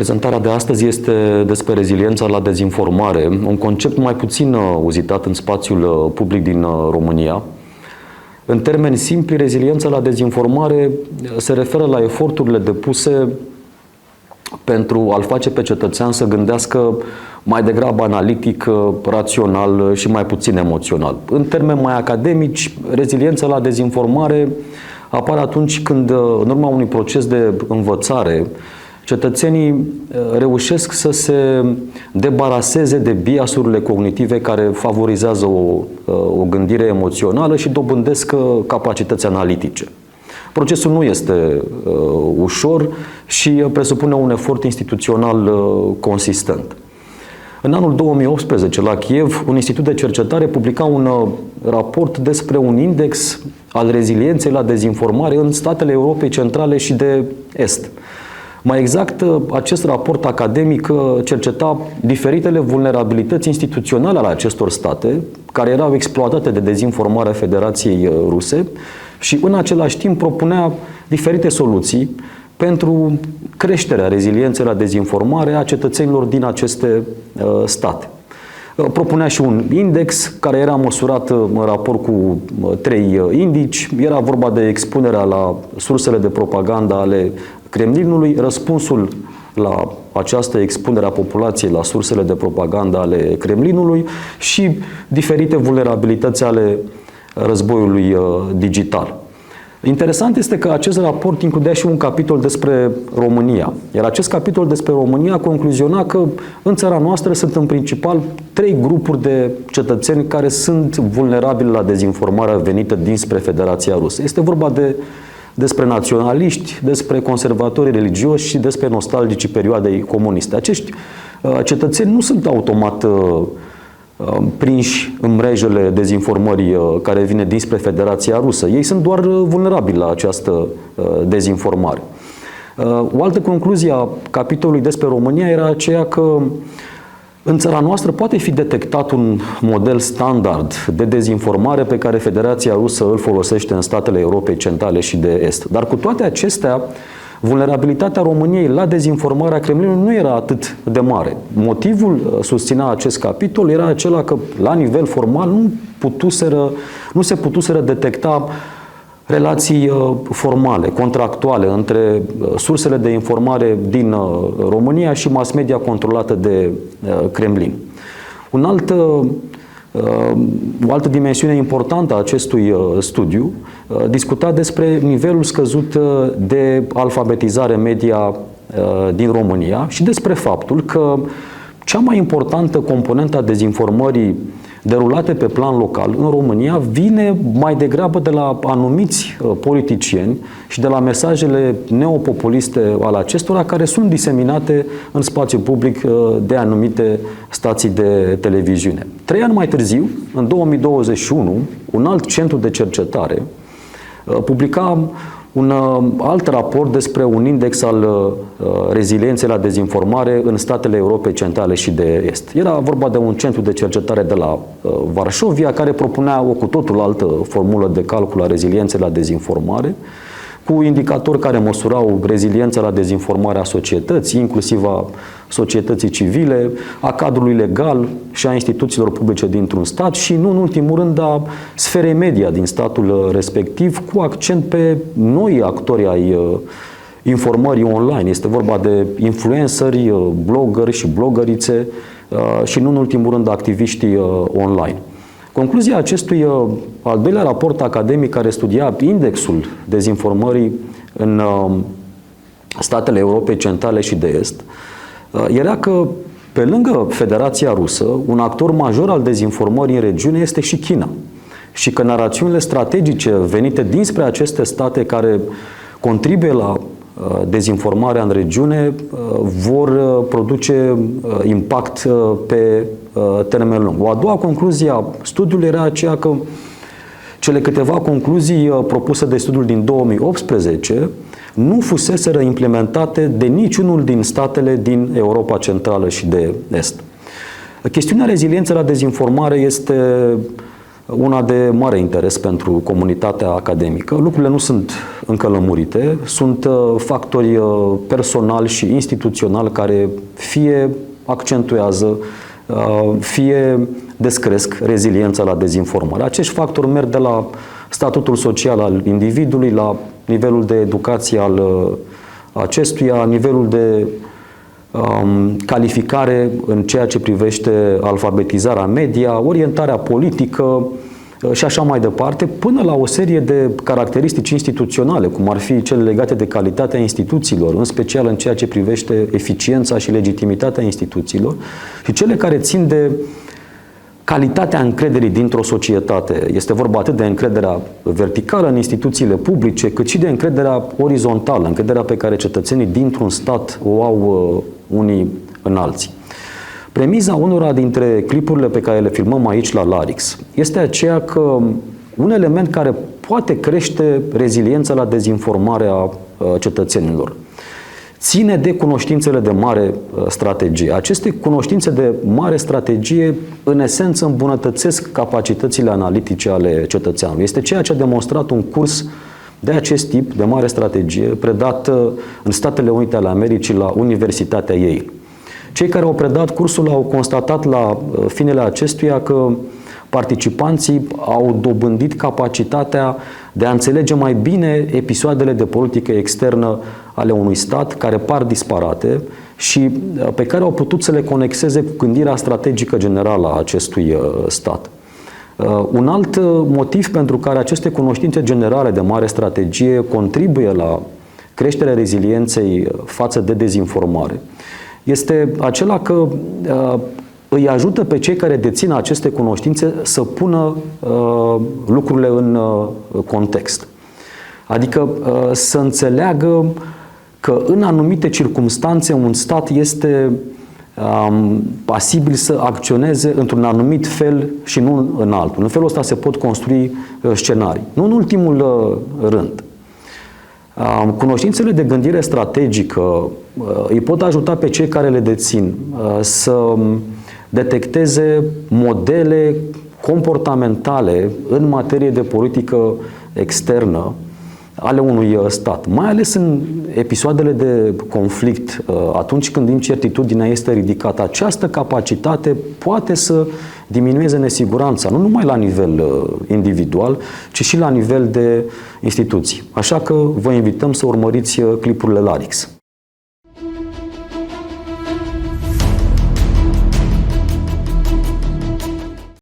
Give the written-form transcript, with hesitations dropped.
Prezentarea de astăzi este despre reziliența la dezinformare, un concept mai puțin uzitat în spațiul public din România. În termeni simpli, reziliența la dezinformare se referă la eforturile depuse pentru a-l face pe cetățean să gândească mai degrabă analitic, rațional și mai puțin emoțional. În termeni mai academici, reziliența la dezinformare apare atunci când, în urma unui proces de învățare, cetățenii reușesc să se debaraseze de biasurile cognitive care favorizează o gândire emoțională și dobândesc capacități analitice. Procesul nu este ușor și presupune un efort instituțional consistent. În anul 2018, la Kiev, un institut de cercetare publica un raport despre un index al rezilienței la dezinformare în statele Europei Centrale și de Est. Mai exact, acest raport academic cerceta diferitele vulnerabilități instituționale ale acestor state, care erau exploatate de dezinformarea Federației Ruse și în același timp propunea diferite soluții pentru creșterea rezilienței la dezinformare a cetățenilor din aceste state. Propunea și un index care era măsurat în raport cu 3 indici. Era vorba de expunerea la sursele de propagandă ale Kremlinului, răspunsul la această expunere a populației la sursele de propagandă ale Kremlinului și diferite vulnerabilități ale războiului digital. Interesant este că acest raport includea și un capitol despre România. Iar acest capitol despre România concluziona că în țara noastră sunt în principal 3 grupuri de cetățeni care sunt vulnerabili la dezinformarea venită dinspre Federația Rusă. Este vorba despre naționaliști, despre conservatori religioși și despre nostalgicii perioadei comuniste. Acești cetățeni nu sunt automat prinși în mrejele dezinformării care vine dinspre Federația Rusă. Ei sunt doar vulnerabili la această dezinformare. O altă concluzie a capitolului despre România era aceea că în țara noastră poate fi detectat un model standard de dezinformare pe care Federația Rusă îl folosește în statele Europei Centrale și de Est. Dar cu toate acestea, vulnerabilitatea României la dezinformarea Kremlinului nu era atât de mare. Motivul, susținea acest capitol, era acela că la nivel formal nu se putuseră detecta relații formale, contractuale între sursele de informare din România și mass media controlată de Kremlin. O altă dimensiune importantă a acestui studiu discuta despre nivelul scăzut de alfabetizare media din România și despre faptul că cea mai importantă componentă a dezinformării derulate pe plan local în România vine mai degrabă de la anumiți politicieni și de la mesajele neopopuliste ale acestora care sunt diseminate în spațiul public de anumite stații de televiziune. 3 ani mai târziu, în 2021, un alt centru de cercetare publica un alt raport despre un index al rezilienței la dezinformare în statele Europei Centrale și de Est. Era vorba de un centru de cercetare de la Varșovia care propunea o cu totul altă formulă de calcul a rezilienței la dezinformare, cu indicatori care măsurau reziliența la dezinformare a societății, inclusiv a societății civile, a cadrului legal și a instituțiilor publice dintr-un stat și, nu în ultimul rând, a sferei media din statul respectiv, cu accent pe noi actori ai informării online. Este vorba de influenceri, bloggeri și blogărițe și, nu în ultimul rând, activiștii online. Concluzia acestui al doilea raport academic care studia indexul dezinformării în statele Europei Centrale și de Est era că, pe lângă Federația Rusă, un actor major al dezinformării în regiune este și China. Și că narațiunile strategice venite dinspre aceste state care contribuie la dezinformarea în regiune vor produce impact pe termen lung. O a doua concluzie a studiului era aceea că cele câteva concluzii propuse de studiul din 2018 nu fuseseră implementate de niciunul din statele din Europa Centrală și de Est. Chestiunea rezilienței la dezinformare este una de mare interes pentru comunitatea academică. Lucrurile nu sunt încă lămurite, sunt factori personali și instituționali care fie accentuează, fie descresc reziliența la dezinformare. Acești factori merg de la statutul social al individului, la nivelul de educație al acestuia, nivelul de calificare în ceea ce privește alfabetizarea media, orientarea politică și așa mai departe, până la o serie de caracteristici instituționale, cum ar fi cele legate de calitatea instituțiilor, în special în ceea ce privește eficiența și legitimitatea instituțiilor, și cele care țin de calitatea încrederii dintr-o societate. Este vorba atât de încrederea verticală în instituțiile publice, cât și de încrederea orizontală, încrederea pe care cetățenii dintr-un stat o au unii în alții. Premiza unora dintre clipurile pe care le filmăm aici la Larix este aceea că un element care poate crește reziliența la dezinformare a cetățenilor ține de cunoștințele de mare strategie. Aceste cunoștințe de mare strategie, în esență, îmbunătățesc capacitățile analitice ale cetățeanului. Este ceea ce a demonstrat un curs de acest tip, de mare strategie, predat în Statele Unite ale Americii la Universitatea Yale. Cei care au predat cursul au constatat la finele acestuia că participanții au dobândit capacitatea de a înțelege mai bine episoadele de politică externă ale unui stat care par disparate și pe care au putut să le conexeze cu gândirea strategică generală a acestui stat. Un alt motiv pentru care aceste cunoștințe generale de mare strategie contribuie la creșterea rezilienței față de dezinformare este acela că îi ajută pe cei care dețin aceste cunoștințe să pună lucrurile în context. Adică să înțeleagă că în anumite circumstanțe un stat este pasibil să acționeze într-un anumit fel și nu în altul. În felul ăsta se pot construi scenarii. Nu în ultimul rând. Cunoștințele de gândire strategică îi pot ajuta pe cei care le dețin să detecteze modele comportamentale în materie de politică externă ale unui stat, mai ales în episoadele de conflict, atunci când incertitudinea este ridicată. Această capacitate poate să diminueze nesiguranța, nu numai la nivel individual, ci și la nivel de instituții. Așa că vă invităm să urmăriți clipurile Larix.